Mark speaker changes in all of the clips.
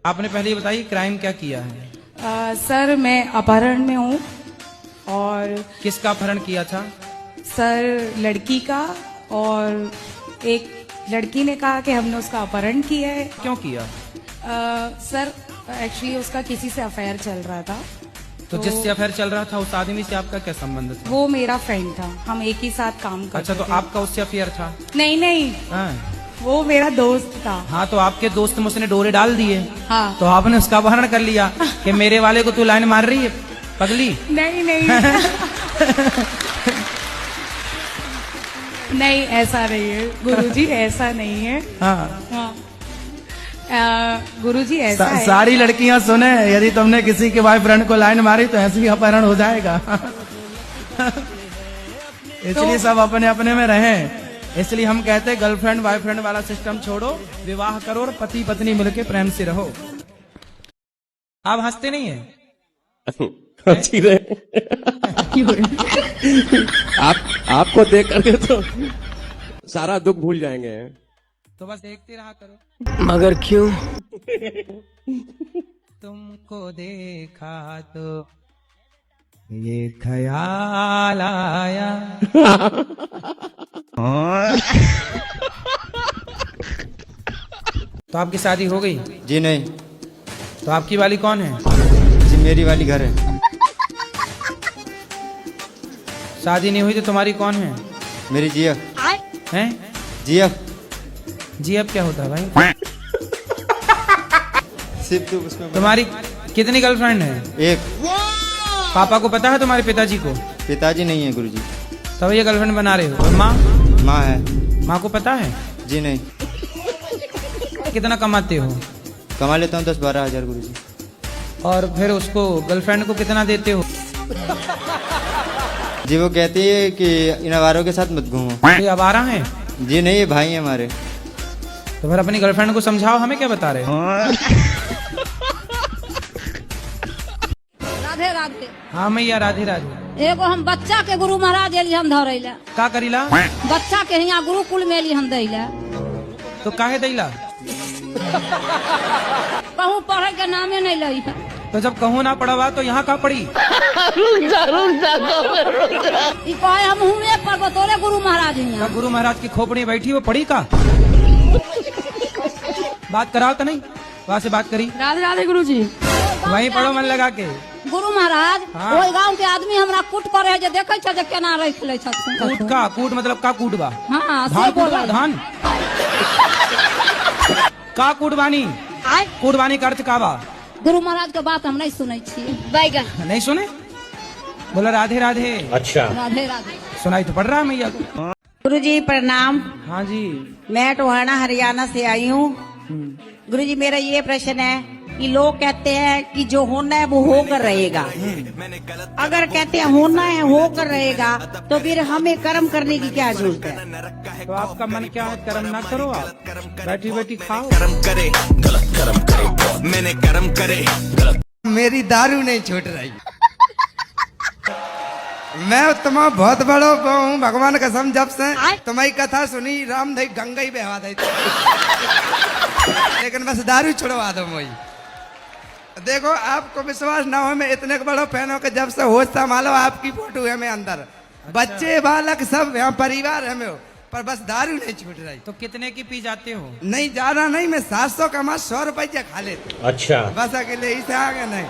Speaker 1: आपने पहले ये बताइए क्राइम क्या किया है?
Speaker 2: सर मैं अपहरण में हूँ। और
Speaker 1: किसका अपहरण किया था?
Speaker 2: सर लड़की का, और एक लड़की ने कहा कि हमने उसका अपहरण किया है।
Speaker 1: क्यों किया?
Speaker 2: सर एक्चुअली उसका किसी से अफेयर चल रहा था।
Speaker 1: तो जिससे अफेयर चल रहा था उस आदमी से आपका क्या संबंध था?
Speaker 2: वो मेरा फ्रेंड था, हम एक ही साथ काम करते
Speaker 1: अच्छा, तो
Speaker 2: थे।
Speaker 1: आपका उससे अफेयर था?
Speaker 2: नहीं,
Speaker 1: हाँ।
Speaker 2: वो मेरा दोस्त था।
Speaker 1: हाँ, तो आपके दोस्त में उसने डोरे डाल दिए।
Speaker 2: हाँ।
Speaker 1: तो आपने उसका अपहरण कर लिया कि मेरे वाले को तू लाइन मार रही है पगली।
Speaker 2: नहीं नहीं, ऐसा नहीं है गुरुजी, ऐसा नहीं है।
Speaker 1: हाँ।
Speaker 2: गुरुजी ऐसा है।
Speaker 1: सारी लड़कियां सुने, यदि तुमने किसी के बॉयफ्रेंड को लाइन मारी तो ऐसे ही अपहरण हो जाएगा। इसलिए सब अपने अपने में रहें। इसलिए हम कहते हैं गर्लफ्रेंड बॉयफ्रेंड वाला सिस्टम छोड़ो, विवाह करो और पति पत्नी मिलके प्रेम से रहो। आप हंसते नहीं है?
Speaker 3: अच्छी रहे। आपको देख करके तो सारा दुख भूल जाएंगे।
Speaker 1: तो बस देखते रहा करो।
Speaker 3: मगर क्यों?
Speaker 1: तुमको देखा तो ये ख्याल आया। तो आपकी शादी हो गई?
Speaker 4: जी नहीं।
Speaker 1: तो आपकी वाली कौन है?
Speaker 4: जी मेरी वाली घर है।
Speaker 1: शादी नहीं हुई तो तुम्हारी कौन है?
Speaker 4: मेरी जिया
Speaker 1: हैं?
Speaker 4: जिया।
Speaker 1: जी अब क्या होता है भाई?
Speaker 4: सिर्फ तो उसमें
Speaker 1: तुम्हारी कितनी गर्लफ्रेंड है?
Speaker 4: एक।
Speaker 1: पापा को पता है तुम्हारे पिताजी को?
Speaker 4: पिताजी नहीं है गुरुजी।
Speaker 1: तब ये गर्लफ्रेंड बना रहे हो। और माँ?
Speaker 4: माँ है।
Speaker 1: माँ को पता है?
Speaker 4: जी नहीं।
Speaker 1: कितना कमाते हो?
Speaker 4: कमा लेता हूँ 10-12 हजार गुरुजी।
Speaker 1: और फिर उसको गर्लफ्रेंड को कितना देते हो?
Speaker 4: जी वो कहती है कि इन आवारों के साथ मत घूमो।
Speaker 1: ये आवारा है?
Speaker 4: जी नहीं, ये भाई है हमारे।
Speaker 1: तो फिर अपनी गर्लफ्रेंड को समझाओ, हमें क्या बता रहे हो?
Speaker 5: राधे राधे।
Speaker 1: हाँ मैया राधे राधे।
Speaker 5: एगो हम बच्चा के गुरु महाराज एलिहन धरे ला।
Speaker 1: का करीला?
Speaker 5: बच्चा के यहाँ गुरुकुल में एलिहन दैला।
Speaker 1: तो काहे दैला?
Speaker 5: कहूँ पढ़े के नामे नहीं लई है।
Speaker 1: तो जब कहूँ ना पढ़वा तो यहाँ का पढ़ी?
Speaker 5: ई कहे हम हुए पर तोरे गुरु महाराज
Speaker 1: का
Speaker 5: यहाँ।
Speaker 1: गुरु महाराज की खोपड़ी बैठी वो पढ़ी का? बात कराओ तो नहीं, वहाँ से बात करी।
Speaker 2: राधे राधे गुरुजी।
Speaker 1: वहीं पढ़ो मन लगा के।
Speaker 5: गुरु महाराज
Speaker 1: हाँ।
Speaker 5: ओई गांव के आदमी हमरा कूट करे है जे देखे छ जे केना रख ले छथुन।
Speaker 1: कूट का? कूट मतलब का कूटबा?
Speaker 5: हाँ से
Speaker 1: धान
Speaker 5: बोला
Speaker 1: कूटबा? धान का कूटबानी?
Speaker 5: आय
Speaker 1: कूटबानी का अर्थ का बा?
Speaker 5: गुरु महाराज के बात हम नहीं सुनै छी। बैगन
Speaker 1: नहीं सुने? बोला राधे राधे।
Speaker 3: अच्छा।
Speaker 5: राधे राधे।
Speaker 1: सुनाई तो पड़ रहा है मैया को।
Speaker 6: गुरुजी प्रणाम।
Speaker 1: हाँ जी।
Speaker 6: मैं टोहाना हरियाणा से आई हूँ। गुरुजी मेरा ये प्रश्न है कि लोग कहते हैं कि जो होना है वो होकर रहेगा। अगर कहते हैं होना है होकर रहेगा तो फिर हमें कर्म करने की क्या जरूरत है?
Speaker 1: तो आपका मन क्या है? कर्म ना करो, आप बैठी बैठी खाओ।
Speaker 7: कर्म करे गलत कर्म करे, मैंने कर्म करे गलत।
Speaker 8: मेरी दारू नहीं छूट रही। मैं तुम्हारा बहुत बड़ो हूँ, भगवान कसम। जब से तुम्हारी कथा सुनी राम दई गंगा ही बहवा दई, लेकिन बस दारू छुड़वा दो मुझे। देखो आपको विश्वास ना हो, मैं इतने बड़ो फैन हूँ कि जब से होश संभालो आपकी फोटो है मैं अंदर। बच्चे बालक सब यहाँ परिवार है मैं, पर बस दारू नहीं छूट रही।
Speaker 1: तो कितने की पी जाते हो?
Speaker 8: नहीं ज्यादा नहीं, मैं 700 कमा 100 रुपया खा लेती।
Speaker 3: अच्छा,
Speaker 8: बस अकेले ही से आगे नहीं।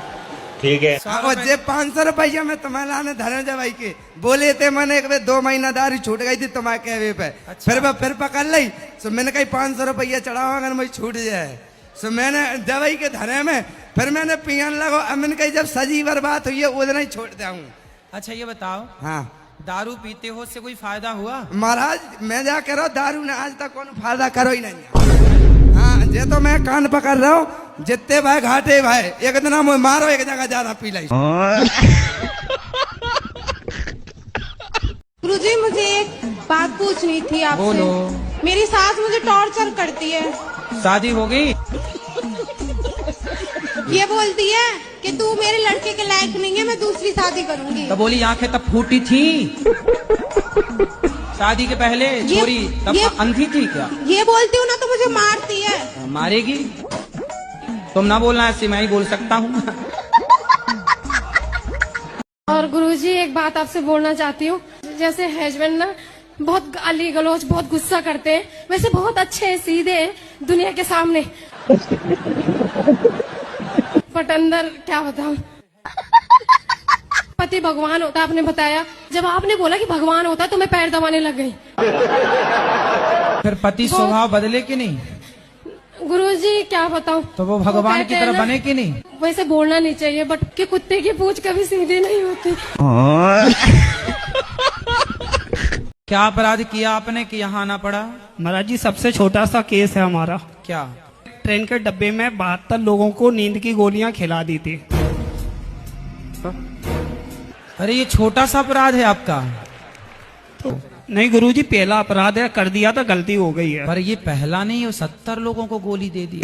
Speaker 3: ठीक है।
Speaker 8: और जे 500 रुपया में तुम्हारा ने धनंजय भाई के बोले थे, मैंने एक 2 महीना दारू छूट गई थी तुम्हारे कहवे पे।
Speaker 1: अच्छा।
Speaker 8: फिर पकड़ ली, सो मैंने कही 500 रुपया चढ़ाओ अगर मुझे छूट जाए। सो मैंने दवाई के धरे में फिर मैंने पियन लगो। अब मैंने कही जब सजी बर्बाद हुई है उधर ही छोड़ दिया हूँ।
Speaker 1: अच्छा ये बताओ,
Speaker 8: हाँ
Speaker 1: दारू पीते हो उससे कोई फायदा हुआ?
Speaker 8: महाराज मैं जा करो दारू ने आज तक कौन फायदा करो ही नहीं। हाँ जे तो मैं कान पकड़ रहा हूँ, जितने भाई घाटे भाई एक दिन मुझे मारो, एक जगह ज्यादा पी लाई।
Speaker 9: गुरुजी मुझे एक बात पूछनी थी आपसे।
Speaker 1: बोलो।
Speaker 9: मेरी सास मुझे टॉर्चर करती है।
Speaker 1: शादी हो गई?
Speaker 9: ये बोलती है कि तू मेरे लड़के के लायक नहीं है, मैं दूसरी शादी करूंगी।
Speaker 1: तब बोली आंखें तब फूटी थी? शादी के पहले छोरी तब अंधी थी क्या?
Speaker 9: ये बोलती हूँ ना तो मुझे मारती है।
Speaker 1: मारेगी? तुम ना बोलना ऐसे, मैं ही बोल सकता हूँ।
Speaker 10: और गुरुजी एक बात आपसे बोलना चाहती हूँ, जैसे हस्बैंड ना बहुत गाली गलौज बहुत गुस्सा करते हैं, वैसे बहुत अच्छे हैं, सीधे हैं दुनिया के सामने, बट अंदर क्या बताऊं। पति भगवान होता आपने बताया, जब आपने बोला कि भगवान होता तो मैं पैर दबाने लग गई।
Speaker 1: फिर पति स्वभाव बदले कि नहीं?
Speaker 10: गुरुजी क्या बताऊं।
Speaker 1: तो वो भगवान की तरह बने कि नहीं?
Speaker 10: वैसे बोलना नहीं चाहिए, बट कि कुत्ते की पूंछ कभी सीधी नहीं होती।
Speaker 1: क्या अपराध किया आपने कि यहाँ आना पड़ा?
Speaker 11: महाराज जी सबसे छोटा सा केस है हमारा।
Speaker 1: क्या?
Speaker 11: ट्रेन के डब्बे में 72 लोगों को नींद की गोलियां खिला दी थी।
Speaker 1: अरे ये छोटा सा अपराध है आपका?
Speaker 11: नहीं गुरुजी, पहला अपराध है, कर दिया था, गलती हो गई है।
Speaker 1: पर ये पहला नहीं, 70 लोगों को गोली दे दी।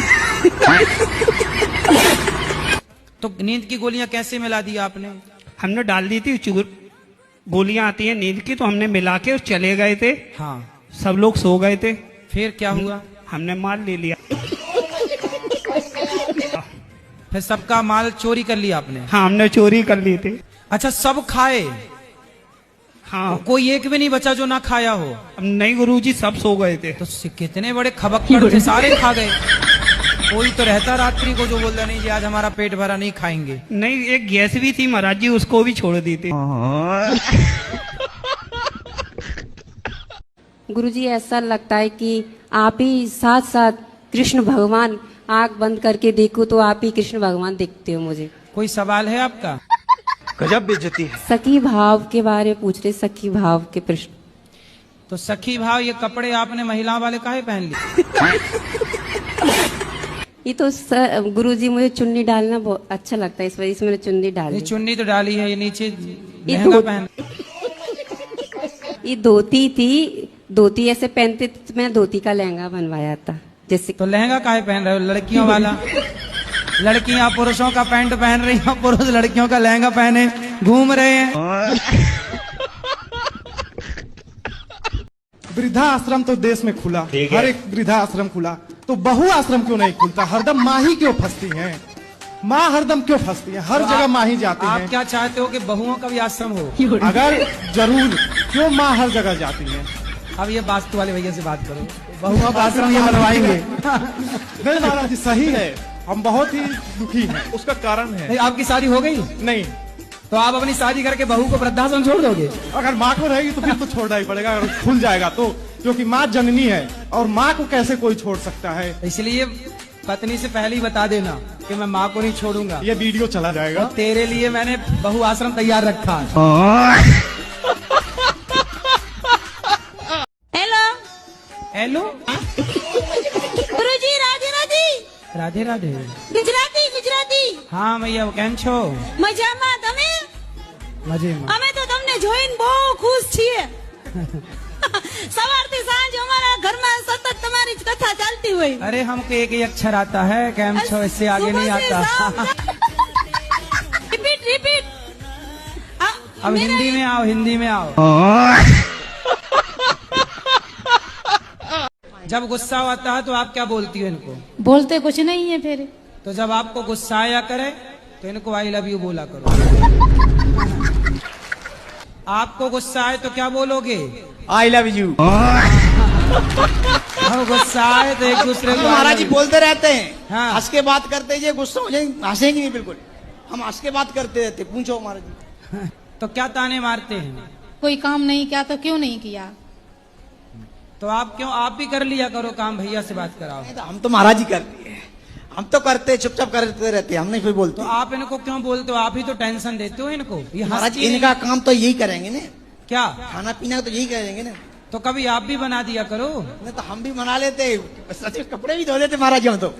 Speaker 1: तो नींद की गोलियां कैसे मिला दी आपने?
Speaker 11: हमने डाल दी थी, गोलियां आती हैं नींद की, तो हमने मिला के चले गए थे।
Speaker 1: हाँ।
Speaker 11: सब लोग सो गए थे।
Speaker 1: फिर क्या हुआ?
Speaker 11: हमने माल ले लिया।
Speaker 1: फिर सबका माल चोरी कर लिया आपने?
Speaker 11: हाँ, हमने चोरी कर ली थी।
Speaker 1: अच्छा, सब खाए?
Speaker 11: हाँ।
Speaker 1: कोई एक भी नहीं बचा जो ना खाया हो?
Speaker 11: नहीं गुरुजी, सब सो गए थे।
Speaker 1: तो कितने बड़े खबक्कड़ थे, सारे खा गए। कोई तो रहता रात्रि को जो बोलता नहीं जी आज हमारा पेट भरा, नहीं खाएंगे।
Speaker 11: नहीं, एक गैस भी थी महाराज जी, उसको भी छोड़ दी थी।
Speaker 12: गुरुजी ऐसा लगता है कि आप ही साथ साथ कृष्ण भगवान, आंख बंद करके देखो तो आप ही कृष्ण भगवान दिखते हो मुझे।
Speaker 1: कोई सवाल है आपका?
Speaker 3: गजब बेइज्जती है।
Speaker 12: सखी भाव के बारे में पूछ रहे, सखी भाव के प्रश्न।
Speaker 1: तो सखी भाव, ये कपड़े आपने महिलाओं वाले काहे पहन लिए?
Speaker 12: ये तो गुरुजी मुझे चुन्नी डालना बहुत अच्छा लगता है, इस वजह से मैंने चुन्नी डाली।
Speaker 1: ये चुन्नी तो डाली है, ये नीचे लहंगा पहन।
Speaker 12: ये धोती थी, धोती ऐसे पहनते तो मैं धोती का लहंगा बनवाया था जैसे।
Speaker 1: तो लहंगा काहे पहन रहे हो? लड़कियों वाला। लड़कियां पुरुषों का पैंट पहन रही हैं, पुरुष लड़कियों का लहंगा पहने घूम रहे हैं।
Speaker 13: वृद्धा आश्रम तो देश में खुला, हर एक वृद्धा आश्रम खुला, तो बहु आश्रम क्यों नहीं खुलता? हरदम माँ ही क्यों फंसती हैं? माँ हरदम क्यों फंसती है? हर जगह माँ ही जाती है।
Speaker 1: आप क्या चाहते हो कि बहुओं का भी आश्रम हो?
Speaker 13: अगर जरूर, क्यों माँ हर जगह जाती है?
Speaker 1: अब ये वास्तु वाले भैया से बात करो, बहुओं का आश्रम ये बनवाएंगे।
Speaker 13: नहीं महाराज जी, सही है, हम बहुत ही दुखी हैं। उसका कारण है।
Speaker 1: नहीं, आपकी शादी हो गई?
Speaker 13: नहीं।
Speaker 1: तो आप अपनी शादी करके बहू को वृद्धाश्रम छोड़ दोगे?
Speaker 13: अगर माँ को रहेगी तो फिर तो छोड़ना ही पड़ेगा, अगर खुल जाएगा तो, क्योंकि माँ जननी है और माँ को कैसे कोई छोड़ सकता है?
Speaker 1: इसलिए पत्नी से पहले ही बता देना कि मैं माँ को नहीं छोड़ूंगा।
Speaker 13: ये वीडियो चला जाएगा।
Speaker 1: तो तेरे लिए मैंने बहु आश्रम तैयार रखा है।
Speaker 6: हेलो
Speaker 1: हेलो
Speaker 6: गुरुजी, राधे राधे।
Speaker 1: राधे राधे।
Speaker 6: गुजराती गुजराती।
Speaker 1: હા મૈયા કેમ છો?
Speaker 6: મજામાં, તમે?
Speaker 1: મજામાં.
Speaker 6: અમે તો તમને જોઈને બહુ ખુશ છીએ. સવારથી સાંજ અમારા ઘરમાં સતત તમારી જ કથા ચાલતી હોય.
Speaker 1: अरे हमको एक ही अक्षर आता है, કેમ છો, इससे आगे नहीं आता।
Speaker 6: Repeat repeat.
Speaker 1: अब हिंदी में आओ, हिंदी में आओ। जब गुस्सा आता है तो आप क्या बोलती हो इनको?
Speaker 2: बोलते कुछ नहीं है फिर।
Speaker 1: तो जब आपको गुस्सा आया करे तो इनको आई लव यू बोला करो। आपको गुस्सा आए तो क्या बोलोगे?
Speaker 3: I love you.
Speaker 1: हम गुस्सा आए तो एक दूसरे को
Speaker 3: महाराज जी बोलते रहते हैं,
Speaker 1: हाँ।
Speaker 3: हंस के बात करते हैं, ये गुस्सा हो जाएंगे, हंसेंगे नहीं बिल्कुल, हम हंस के बात करते रहते। पूछो महाराज जी।
Speaker 1: तो क्या ताने मारते हैं?
Speaker 2: कोई काम नहीं किया तो क्यों नहीं किया?
Speaker 1: तो आप क्यों, आप भी कर लिया करो काम, भैया से बात कराओ।
Speaker 3: तो हम तो महाराज जी करते हैं, हम तो करते चुपचाप करते रहते हैं, हम नहीं कोई बोलते।
Speaker 1: तो आप इनको क्यों बोलते हो? आप ही तो टेंशन देते हो इनको। ये
Speaker 3: महाराज
Speaker 1: हंसती
Speaker 3: इनका काम तो यही करेंगे ना,
Speaker 1: क्या
Speaker 3: खाना पीना तो यही करेंगे ना।
Speaker 1: तो कभी आप भी बना दिया करो।
Speaker 3: नहीं तो हम भी बना लेते, सच कपड़े भी धो लेते महाराज जी हम तो।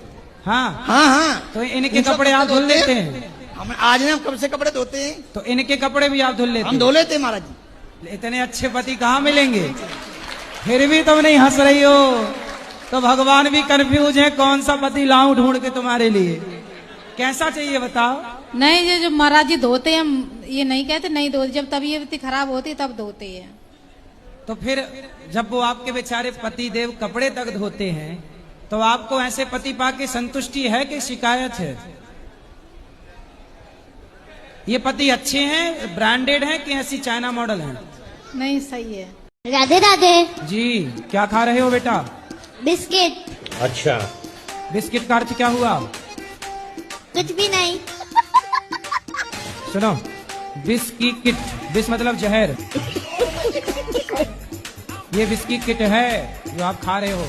Speaker 1: हाँ
Speaker 3: हाँ हाँ।
Speaker 1: तो इनके कपड़े आप धुल लेते हैं?
Speaker 3: हम आज ना कब से कपड़े धोते हैं।
Speaker 1: तो इनके कपड़े भी आप धुल लेते
Speaker 3: हम
Speaker 1: हैं?
Speaker 3: धो लेते हैं महाराज जी।
Speaker 1: इतने अच्छे पति कहाँ मिलेंगे? फिर भी तुम नहीं हंस रही हो, तो भगवान भी कंफ्यूज है कौन सा पति लाऊं ढूंढ के तुम्हारे लिए। कैसा चाहिए बताओ?
Speaker 2: नहीं, ये जो महाराज जी धोते हैं, ये नहीं कहते नहीं धोते, जब तबीयत खराब होती तब धोते हैं।
Speaker 1: तो फिर जब वो आपके बेचारे पति देव कपड़े तक धोते हैं तो आपको ऐसे पति पा के संतुष्टि है कि शिकायत है? ये पति अच्छे हैं, ब्रांडेड हैं कि ऐसी चाइना मॉडल हैं?
Speaker 9: नहीं, सही है।
Speaker 10: राधे राधे
Speaker 1: जी, क्या खा रहे हो बेटा?
Speaker 10: बिस्किट।
Speaker 1: अच्छा, बिस्किट का अर्थ क्या हुआ?
Speaker 10: कुछ भी नहीं।
Speaker 1: सुनो, बिस्की किट, बिस मतलब जहर। ये बिस्की किट है जो आप खा रहे हो,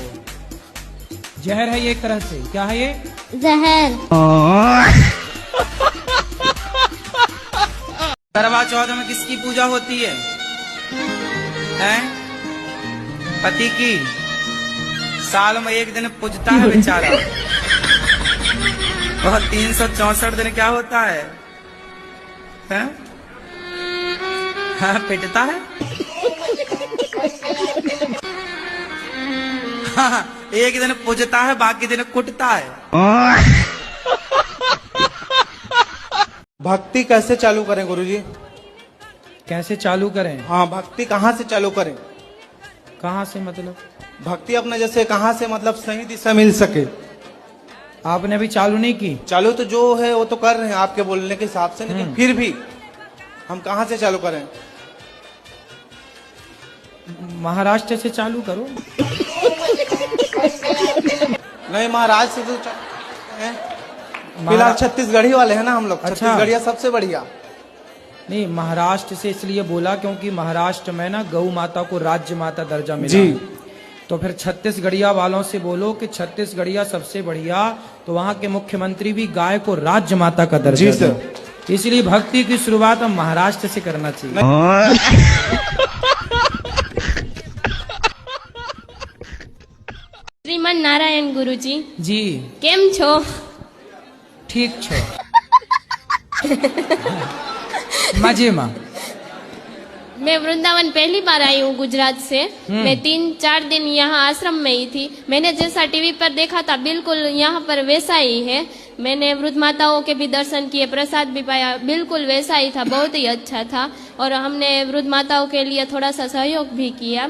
Speaker 1: जहर है ये एक तरह से। क्या है ये?
Speaker 10: जहर।
Speaker 1: करवा चौथ में किसकी पूजा होती है? हैं? पति की। साल में एक दिन पूजता है बेचारा, और 364 दिन क्या होता है? हैं? हाँ, पिटता है। हाँ, एक दिन पूजता है, बाकी दिन कुटता है।
Speaker 13: भक्ति कैसे चालू करें गुरुजी?
Speaker 1: कैसे चालू करें?
Speaker 13: हाँ, भक्ति कहाँ से चालू करें?
Speaker 1: कहाँ से मतलब?
Speaker 13: भक्ति अपने जैसे कहाँ से मतलब सही दिशा मिल सके?
Speaker 1: आपने अभी चालू नहीं की?
Speaker 13: चालू तो जो है वो तो कर रहे हैं आपके बोलने के हिसाब से, लेकिन फिर भी हम कहाँ से चालू करें?
Speaker 1: महाराष्ट्र से चालू करो।
Speaker 13: नहीं, महाराष्ट्र से तो फिलहाल छत्तीसगढ़ी वाले हैं ना हम लोग।
Speaker 1: अच्छा।
Speaker 13: छत्तीसगढ़िया सबसे बढ़िया।
Speaker 1: नहीं, महाराष्ट्र से इसलिए बोला क्योंकि महाराष्ट्र में ना गौ माता को राज्य माता दर्जा मिला
Speaker 13: जी।
Speaker 1: तो फिर छत्तीसगढ़िया वालों से बोलो कि छत्तीसगढ़िया सबसे बढ़िया, तो वहाँ के मुख्यमंत्री भी गाय को राज्य माता का दर्जा
Speaker 13: जी सर।
Speaker 1: दे। इसलिए भक्ति की शुरुआत हम महाराष्ट्र से करना चाहिए।
Speaker 10: श्रीमन नारायण गुरुजी
Speaker 1: जी,
Speaker 10: केम छो?
Speaker 1: ठीक छो। मजे में।
Speaker 10: मैं वृंदावन पहली बार आई हूँ गुजरात से। मैं 3-4 दिन यहाँ आश्रम में ही थी। मैंने जैसा टीवी पर देखा था बिल्कुल यहाँ पर वैसा ही है। मैंने वृद्ध माताओं के भी दर्शन किए, प्रसाद भी पाया, बिल्कुल वैसा ही था, बहुत ही अच्छा था। और हमने वृद्ध माताओं के लिए थोड़ा सा सहयोग भी किया।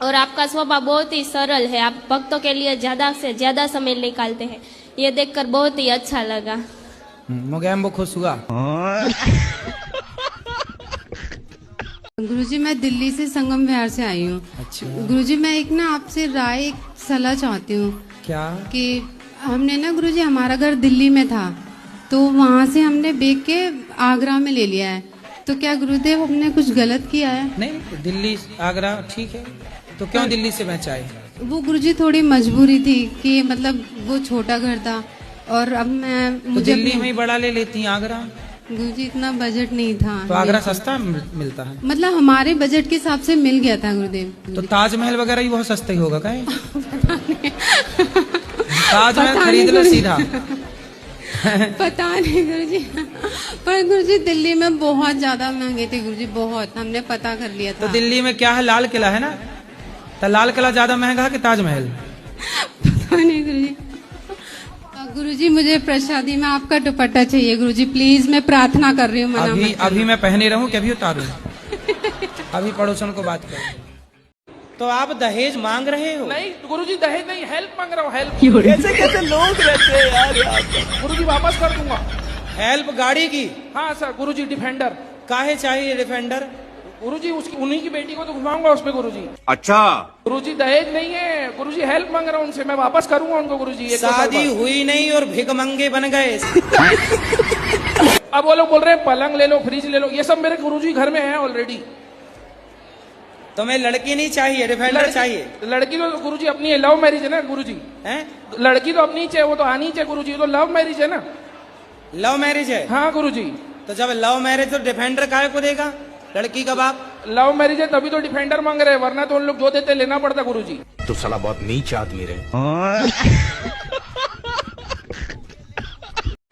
Speaker 10: और आपका स्वभाव बहुत ही सरल है, आप भक्तों के लिए ज्यादा से ज्यादा समय निकालते हैं, ये देखकर बहुत ही अच्छा लगा।
Speaker 1: मुगैम्बो खुश हुआ।
Speaker 9: गुरुजी, मैं दिल्ली से संगम विहार से आई हूँ।
Speaker 1: अच्छा।
Speaker 9: गुरुजी, मैं एक ना आपसे राय, एक सलाह चाहती हूँ।
Speaker 1: क्या?
Speaker 9: कि हमने ना गुरुजी, हमारा घर दिल्ली में था, तो वहाँ से हमने बेच के आगरा में ले लिया है, तो क्या गुरुदेव हमने कुछ गलत किया है?
Speaker 1: नहीं, दिल्ली आगरा ठीक है, तो क्यों दिल्ली से बेचा?
Speaker 9: वो गुरुजी थोड़ी मजबूरी थी कि मतलब वो छोटा घर था, और अब मैं
Speaker 1: तो
Speaker 9: मुझे
Speaker 1: दिल्ली में ही बड़ा ले लेती आगरा।
Speaker 9: गुरुजी इतना बजट नहीं था।
Speaker 1: तो आगरा सस्ता मिलता है?
Speaker 9: मतलब हमारे बजट के हिसाब से मिल गया था गुरुदेव।
Speaker 1: तो ताजमहल वगैरह ही बहुत सस्ता ही होगा क्या? ताजमहल खरीद लो सीधा।
Speaker 9: पता नहीं गुरुजी, पर गुरुजी दिल्ली में बहुत ज्यादा महंगे थे गुरुजी, बहुत। हमने पता कर लिया था।
Speaker 1: तो दिल्ली में क्या है, लाल किला है ना, तो लाल किला ज्यादा महंगा है कि ताजमहल?
Speaker 9: पता नहीं गुरुजी। गुरुजी, मुझे प्रसादी में आपका दुपट्टा चाहिए गुरुजी, प्लीज, मैं प्रार्थना कर रही हूँ।
Speaker 1: अभी मैं पहने रहूं कि अभी उतारूं? अभी पड़ोसन को बात करो। तो आप दहेज मांग रहे हो?
Speaker 14: नहीं गुरुजी, दहेज नहीं, हेल्प मांग रहा हूँ, हेल्प। कैसे कैसे लोग रहते हैं यार। गुरुजी, वापस कर दूंगा।
Speaker 1: हेल्प गाड़ी की?
Speaker 14: हाँ सर गुरुजी, डिफेंडर।
Speaker 1: काहे चाहिए डिफेंडर?
Speaker 14: गुरुजी, उसकी उन्हीं की बेटी को तो घुमाऊंगा उसमें गुरुजी।
Speaker 7: अच्छा
Speaker 14: गुरुजी, दहेज नहीं है गुरुजी, हेल्प मांग रहा हूँ उनसे, मैं वापस करूंगा उनको गुरुजी।
Speaker 1: शादी हुई नहीं और भिखमंगे बन गए।
Speaker 14: अब वो लोग बोल रहे हैं पलंग ले लो, फ्रिज ले लो, ये सब मेरे गुरुजी घर में है ऑलरेडी।
Speaker 1: तुम्हें लड़की नहीं चाहिए, डिफेंडर चाहिए?
Speaker 14: लड़की तो गुरुजी अपनी है, लव मैरिज है ना गुरुजी।
Speaker 1: हैं?
Speaker 14: लड़की तो अपनी चाहिए, वो तो आनी चाहिए गुरुजी, तो लव मैरिज है ना।
Speaker 1: लव मैरिज है?
Speaker 14: हाँ गुरुजी।
Speaker 1: तो जब लव मैरिज तो डिफेंडर काहे को देगा लड़की का बाप?
Speaker 14: लव मैरिज है तभी तो डिफेंडर मांग रहे हैं, वरना तो उन लोग जो देते लेना पड़ता गुरुजी।
Speaker 7: तो साला बहुत नीच आदमी रहे।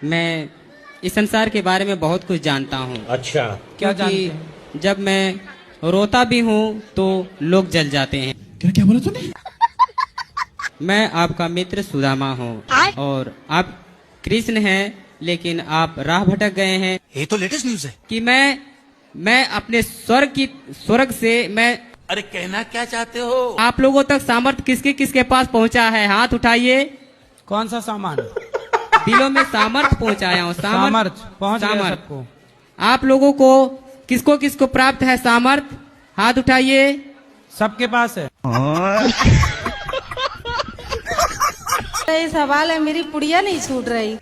Speaker 15: मैं इस संसार के बारे में बहुत कुछ जानता हूँ।
Speaker 7: अच्छा,
Speaker 1: क्या जानते
Speaker 15: हैं? जब मैं रोता भी हूँ तो लोग जल जाते हैं।
Speaker 13: क्या बोला तूने?
Speaker 15: मैं आपका मित्र सुदामा हूँ और आप कृष्ण हैं, लेकिन आप राह भटक गए हैं।
Speaker 7: ये तो लेटेस्ट न्यूज है
Speaker 15: कि मैं अपने स्वर्ग से मैं
Speaker 7: अरे कहना क्या चाहते हो?
Speaker 15: आप लोगों तक सामर्थ्य किसके किसके पास पहुंचा है? हाथ उठाइए।
Speaker 1: कौन सा सामान?
Speaker 15: दिलों में सामर्थ्य पहुंचाया हूँ।
Speaker 1: सामर्थ्य पहुंच गया
Speaker 15: सामर्थ्य।
Speaker 1: सबको।
Speaker 15: आप लोगों को किसको किसको प्राप्त है सामर्थ्य? हाथ उठाइए।
Speaker 1: सबके पास है।
Speaker 2: ये सवाल है, मेरी पुड़िया नहीं छूट रही।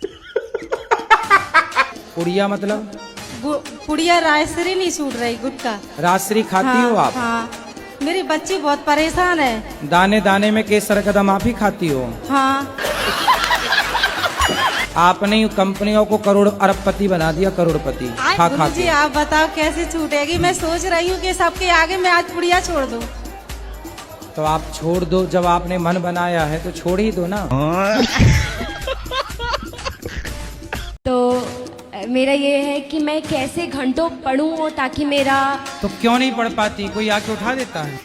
Speaker 1: पुड़िया मतलब?
Speaker 2: पुड़िया राजश्री नहीं छूट रही, गुटका।
Speaker 1: राजश्री खाती हो आप?
Speaker 2: हाँ, मेरी बच्ची बहुत परेशान है।
Speaker 1: दाने दाने में केसर कदम आप ही खाती हो?
Speaker 2: हाँ।
Speaker 1: आपने कंपनियों को करोड़ अरबपति बना दिया, करोड़पति खा खा
Speaker 2: गुरुजी
Speaker 1: के।
Speaker 2: आप बताओ कैसे छूटेगी? मैं सोच रही हूँ कि सबके आगे मैं आज पुड़िया छोड़ दूँ।
Speaker 1: तो आप छोड़ दो, जब आपने मन बनाया है तो छोड़ ही दो ना।
Speaker 10: तो मेरा ये है कि मैं कैसे घंटों पढूं ताकि मेरा
Speaker 1: तो क्यों नहीं पढ़ पाती? कोई आके उठा देता है।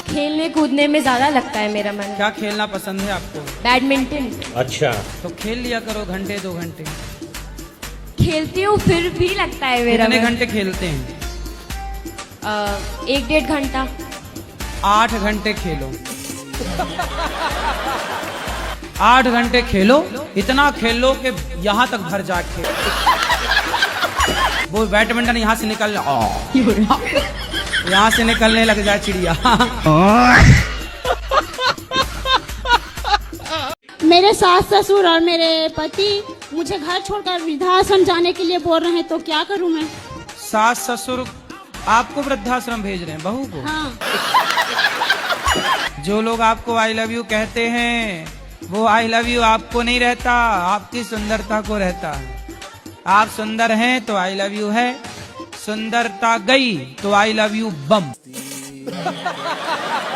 Speaker 10: खेलने कूदने में ज्यादा लगता है मेरा मन।
Speaker 1: क्या खेलना पसंद है आपको?
Speaker 10: बैडमिंटन।
Speaker 7: अच्छा,
Speaker 1: तो खेल लिया करो घंटे 2 घंटे।
Speaker 10: खेलती हूँ फिर भी लगता है मेरा
Speaker 1: कितने
Speaker 10: मन।
Speaker 1: घंटे खेलते हैं?
Speaker 10: 1-1.5 घंटा।
Speaker 1: 8 घंटे खेलो। 8 घंटे खेलो, इतना खेलो कि यहाँ तक भर जाके वो बैडमिंटन यहाँ से निकल यहाँ से निकलने लग जाए चिड़िया।
Speaker 5: मेरे सास ससुर और मेरे पति मुझे घर छोड़कर वृद्धाश्रम जाने के लिए बोल रहे हैं, तो क्या करूं मैं?
Speaker 1: सास ससुर आपको वृद्धाश्रम भेज रहे हैं, बहू को?
Speaker 5: हाँ।
Speaker 1: जो लोग आपको आई लव यू कहते हैं वो आई लव यू आपको नहीं रहता, आपकी सुंदरता को रहता है। आप सुंदर हैं तो आई लव यू है, सुंदरता गई तो आई लव यू बम।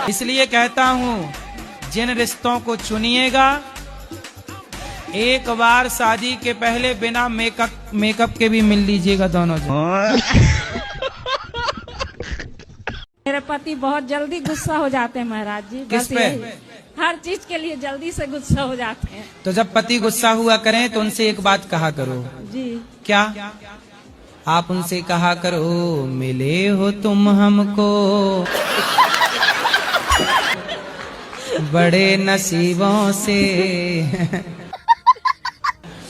Speaker 1: इसलिए कहता हूँ जिन रिश्तों को चुनिएगा, एक बार शादी के पहले बिना मेकअप के भी मिल लीजिएगा दोनों जन।
Speaker 5: मेरे पति बहुत जल्दी गुस्सा हो जाते हैं महाराज जी।
Speaker 1: किस पे?
Speaker 5: हर चीज के लिए जल्दी से गुस्सा हो जाते हैं।
Speaker 1: तो जब पति गुस्सा हुआ करें तो उनसे एक बात कहा करो।
Speaker 5: जी।
Speaker 1: क्या? आप उनसे कहा करो, मिले हो तुम हमको बड़े नसीबों से।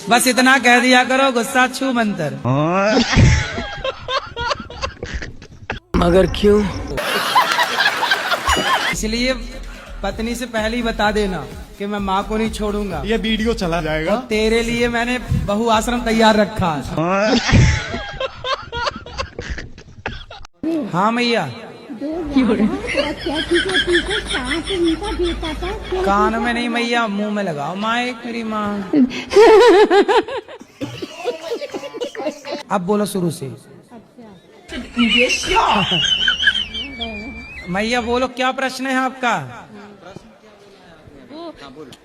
Speaker 1: बस इतना कह दिया करो, गुस्सा छू मंतर।
Speaker 3: मगर क्यों?
Speaker 1: इसलिए पत्नी से पहले ही बता देना कि मैं माँ को नहीं छोड़ूंगा।
Speaker 13: ये वीडियो चला जाएगा।
Speaker 1: और तेरे लिए मैंने बहु आश्रम तैयार रखा है। हाँ मैया। कान में नहीं मैया, मुंह में लगाओ माइक, मेरी माँ। अब बोलो शुरू से। मैया बोलो, क्या प्रश्न है आपका?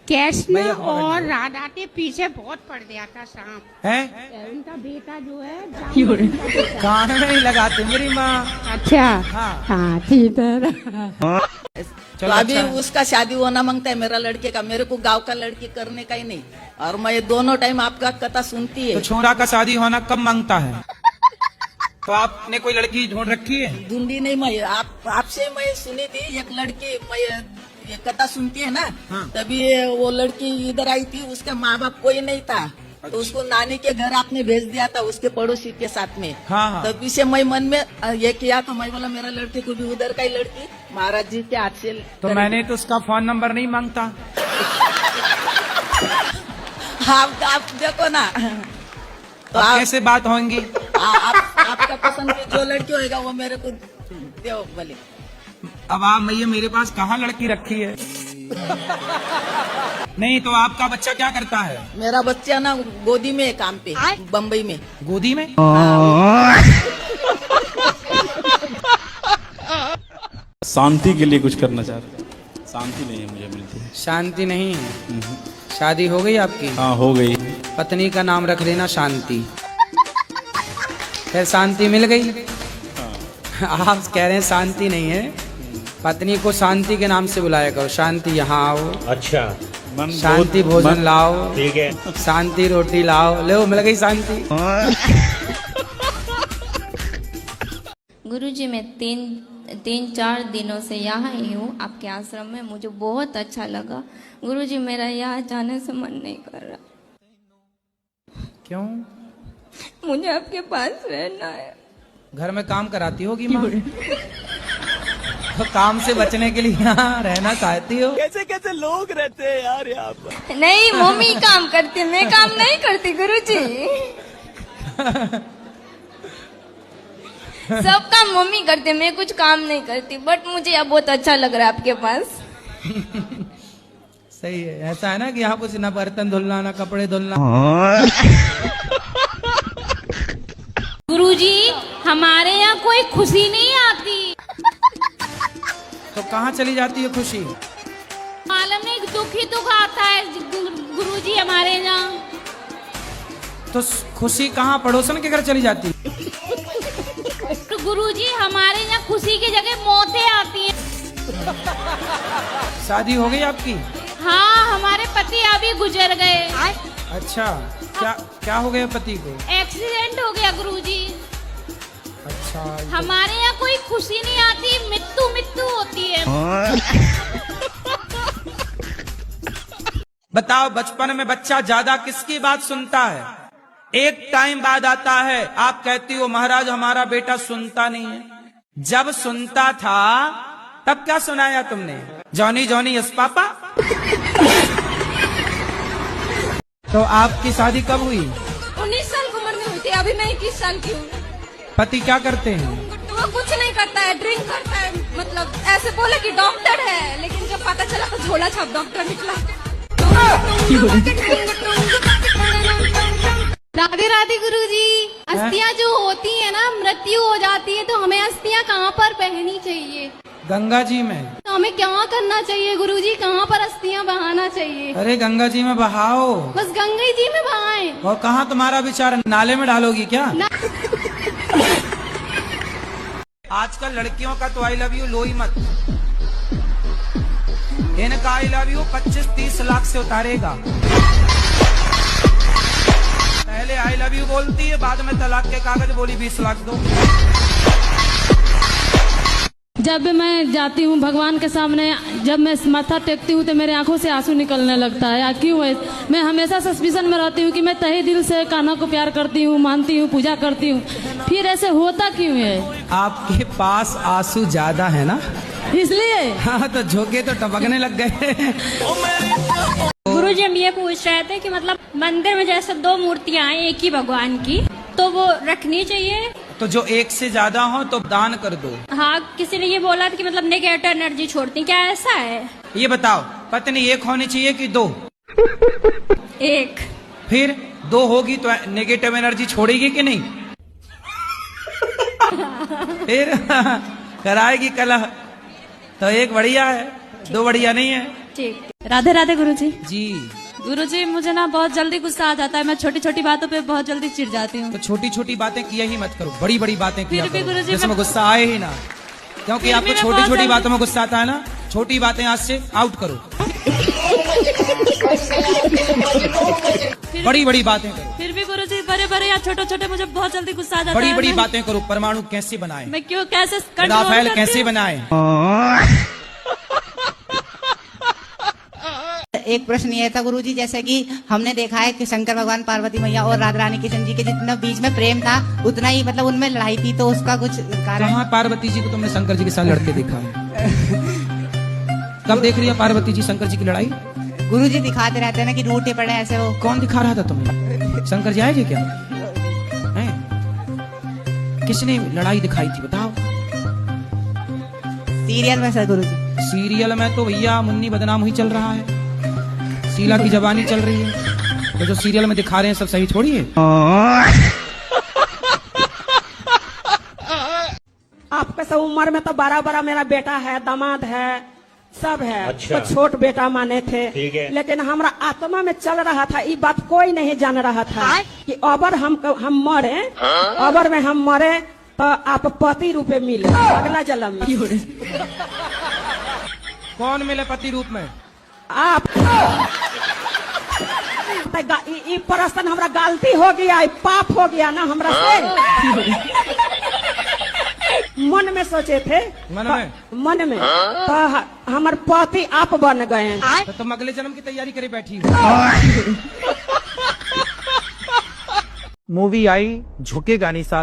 Speaker 5: कृष्ण और राधा के पीछे बहुत पड़ गया था सांप।
Speaker 1: है?
Speaker 5: उनका बेटा जो है
Speaker 1: कान में नहीं लगाते मेरी माँ।
Speaker 5: अच्छा।
Speaker 1: हाँ
Speaker 5: ठीक है।
Speaker 6: तो अभी उसका शादी होना मांगता है मेरा लड़के का, मेरे को गांव का लड़की करने का ही नहीं। और मैं दोनों टाइम आपका कथा सुनती है।
Speaker 1: तो छोरा का शादी होना कब मांगता है? तो आपने कोई लड़की ढूंढ रखी है?
Speaker 6: ढूंढी नहीं मैं, आपसे मैं सुनी थी एक लड़की। मैं ये कथा सुनती है ना। हाँ। तभी वो लड़की इधर आई थी, उसके माँ बाप कोई नहीं था। तो उसको नानी के घर आपने भेज दिया था उसके पड़ोसी के साथ में।
Speaker 1: हाँ।
Speaker 6: तभी से मैं मन में ये किया, तो मैं बोला मेरा लड़के को भी उधर का ही लड़की महाराज जी के हाथ से।
Speaker 1: तो मैंने तो उसका फोन नंबर नहीं मांगता।
Speaker 6: आप देखो ना, तो
Speaker 1: आप कैसे बात होंगी?
Speaker 6: आपका पसंद की जो लड़की होएगा वो मेरे को दो बोले।
Speaker 1: अब आप मैया मेरे पास कहाँ लड़की रखी है? नहीं तो आपका बच्चा क्या करता है?
Speaker 6: मेरा बच्चा ना गोदी में है, काम पे बम्बई में।
Speaker 1: गोदी में?
Speaker 16: शांति के लिए कुछ करना चाह रहे। शांति नहीं है मुझे मिलती।
Speaker 1: शांति नहीं है? शादी हो गई आपकी?
Speaker 16: हाँ हो गई।
Speaker 1: पत्नी का नाम रख लेना शांति। फिर शांति मिल गई? आप कह रहे हैं शांति नहीं है। पत्नी को शांति के नाम से बुलाया करो। शांति यहाँ आओ।
Speaker 7: अच्छा।
Speaker 1: शांति भोजन लाओ।
Speaker 7: ठीक है।
Speaker 1: शांति रोटी लाओ। लो मिल गई शांति।
Speaker 10: गुरुजी मैं 3-4 दिनों से यहाँ ही हूँ आपके आश्रम में। मुझे बहुत अच्छा लगा गुरुजी। मेरा यहाँ जाने से मन नहीं कर रहा।
Speaker 1: क्यों?
Speaker 10: मुझे आपके पास रहना है।
Speaker 1: घर में काम कराती होगी माँ? तो काम से बचने के लिए यहाँ रहना चाहती हो?
Speaker 14: कैसे कैसे लोग रहते हैं यार यहाँ पर।
Speaker 10: नहीं, मम्मी काम करती है, मैं काम नहीं करती गुरुजी। सब काम मम्मी करते, मैं कुछ काम नहीं करती। बट मुझे यहाँ बहुत अच्छा लग रहा है आपके पास।
Speaker 1: सही है। ऐसा है ना कि यहाँ कुछ ना बर्तन धुलना ना कपड़े धुलना।
Speaker 5: गुरुजी, हमारे यहाँ कोई खुशी नहीं आती।
Speaker 1: तो कहाँ चली जाती है खुशी?
Speaker 5: मालूम नहीं, दुख ही दुख आता है गुरुजी हमारे यहाँ।
Speaker 1: तो खुशी कहाँ पड़ोसन के घर चली जाती है?
Speaker 5: तो गुरुजी, हमारे यहाँ खुशी की जगह मौतें आती हैं।
Speaker 1: शादी हो गई आपकी?
Speaker 5: हाँ, हमारे पति अभी गुजर गए।
Speaker 1: अच्छा, क्या हो गया पति को?
Speaker 5: एक्सीडेंट हो गया गुरुजी।
Speaker 1: अच्छा।
Speaker 5: हमारे यहाँ कोई खुशी नहीं आती, मृत्यु मृत्यु होती है।
Speaker 1: बताओ, बचपन में बच्चा ज्यादा किसकी बात सुनता है? एक टाइम बाद आता है, आप कहती हो महाराज हमारा बेटा सुनता नहीं है। जब सुनता था तब क्या सुनाया तुमने? Johnny Johnny yes papa. तो आपकी शादी कब हुई?
Speaker 5: 19 साल की उम्र में हुई थी। अभी मैं 21 साल की हूँ।
Speaker 1: पति क्या करते हैं?
Speaker 5: वो कुछ नहीं करता है, ड्रिंक करता है। मतलब ऐसे बोले कि डॉक्टर है, लेकिन जब पता चला तो झोला छाप डॉक्टर निकला।
Speaker 9: राधे राधे गुरुजी। अस्थियां जो होती है ना, मृत्यु हो जाती है, तो हमें अस्थियां कहाँ पर पहननी चाहिए?
Speaker 1: गंगा जी में।
Speaker 9: तो हमें क्या करना चाहिए गुरुजी? कहाँ पर अस्थियां बहाना चाहिए?
Speaker 1: अरे गंगा जी में बहाओ।
Speaker 9: बस गंगा जी में बहाएं।
Speaker 1: और कहाँ तुम्हारा विचार? नाले में डालोगी क्या? आजकल लड़कियों का तो आई लव यू लो ही मत। इनका आई लव यू 25-30 लाख से उतारेगा। पहले आई लव यू बोलती है, बाद में तलाक के कागज बोली 20 लाख दो।
Speaker 17: जब भी मैं जाती हूँ भगवान के सामने, जब मैं माथा टेकती हूँ तो मेरे आंखों से आंसू निकलने लगता है। क्यों है? मैं हमेशा सस्पिशन में रहती हूँ कि मैं तहे दिल से कान्हा को प्यार करती हूँ, मानती हूँ, पूजा करती हूँ, फिर ऐसे होता क्यों है?
Speaker 1: आपके पास आंसू ज्यादा है ना,
Speaker 17: इसलिए।
Speaker 1: हाँ, तो झोंके तो टपकने लग गए।
Speaker 5: गुरुजी, हम ये पूछ रहे थे कि मतलब मंदिर में जैसे 2 मूर्तियां हैं एक ही भगवान की, तो वो रखनी चाहिए?
Speaker 1: तो जो एक से ज्यादा हो तो दान कर दो।
Speaker 5: हाँ, किसी ने ये बोला था कि मतलब नेगेटिव एनर्जी छोड़ती, क्या ऐसा है?
Speaker 1: ये बताओ, पत्नी एक होनी चाहिए कि 2?
Speaker 5: एक।
Speaker 1: फिर 2 होगी तो नेगेटिव एनर्जी छोड़ेगी कि नहीं? फिर कराएगी कलह। तो एक बढ़िया है, 2 बढ़िया नहीं है।
Speaker 5: ठीक।
Speaker 17: राधे राधे गुरुजी।
Speaker 1: जी
Speaker 17: गुरुजी, मुझे ना बहुत जल्दी गुस्सा आ जाता है। मैं छोटी छोटी बातों पे बहुत जल्दी चिढ़ जाती हूँ।
Speaker 1: तो छोटी छोटी बातें किया ही मत करो, बड़ी बड़ी बातें किया
Speaker 17: फिर भी
Speaker 1: करो,
Speaker 17: गुरुजी
Speaker 1: जिसमें गुस्सा आए ही ना। क्योंकि आपको छोटी छोटी बातों में गुस्सा आता है ना। छोटी बातें आज से आउट करो, बड़ी बड़ी बातें करो।
Speaker 17: फिर भी गुरुजी, बड़े बड़े या छोटे छोटे मुझे बहुत जल्दी गुस्सा आ जाता है।
Speaker 1: बड़ी बड़ी बातें करो। परमाणु कैसे बनाए?
Speaker 17: मैं क्यों कैसे
Speaker 1: राफेल कैसे बनाए?
Speaker 6: एक प्रश्न ये था गुरुजी, जैसे कि हमने देखा है कि शंकर भगवान, पार्वती मैया और राधा रानी कृष्ण जी के जितना बीच में प्रेम था, उतना ही मतलब उनमें लड़ाई थी, तो उसका कुछ कारण?
Speaker 1: कहाँ पार्वती जी को तुमने शंकर जी के साथ लड़ते देखा है? कब देख रही है पार्वती जी शंकर जी की लड़ाई?
Speaker 6: गुरुजी दिखाते रहते हैं ना कि रूठे पड़े ऐसे। वो
Speaker 1: कौन दिखा रहा था तुम्हें? शंकर जी आए थे क्या? किसने लड़ाई दिखाई थी बताओ?
Speaker 6: सीरियल में सर गुरुजी।
Speaker 1: सीरियल में तो भैया मुन्नी बदनाम हुई चल रहा है, शीला की जवानी चल रही है। तो जो सीरियल में दिखा रहे हैं सब सही थोड़ी है।
Speaker 18: आपके सब उम्र में तो बड़ा बड़ा मेरा बेटा है, दामाद है, सब है।
Speaker 19: अच्छा।
Speaker 18: तो छोट बेटा माने थे,
Speaker 19: ठीक है।
Speaker 18: लेकिन हमारा आत्मा में चल रहा था, ये बात कोई नहीं जान रहा था कि अबर हम मरे, अबर में हम मरे तो आप पति रूपे मिले अगला जन्म में।
Speaker 1: कौन मिले पति रूप में?
Speaker 18: आप। ये प्रश्न हमरा गलती हो गया, पाप हो गया ना हमरा से। मन में सोचे थे,
Speaker 1: मन में?
Speaker 18: मन में तो हमारे पति आप बन गए हैं।
Speaker 1: तो तुम अगले जन्म की तैयारी करे बैठी
Speaker 14: मूवी आई झुकेगा नहीं साला।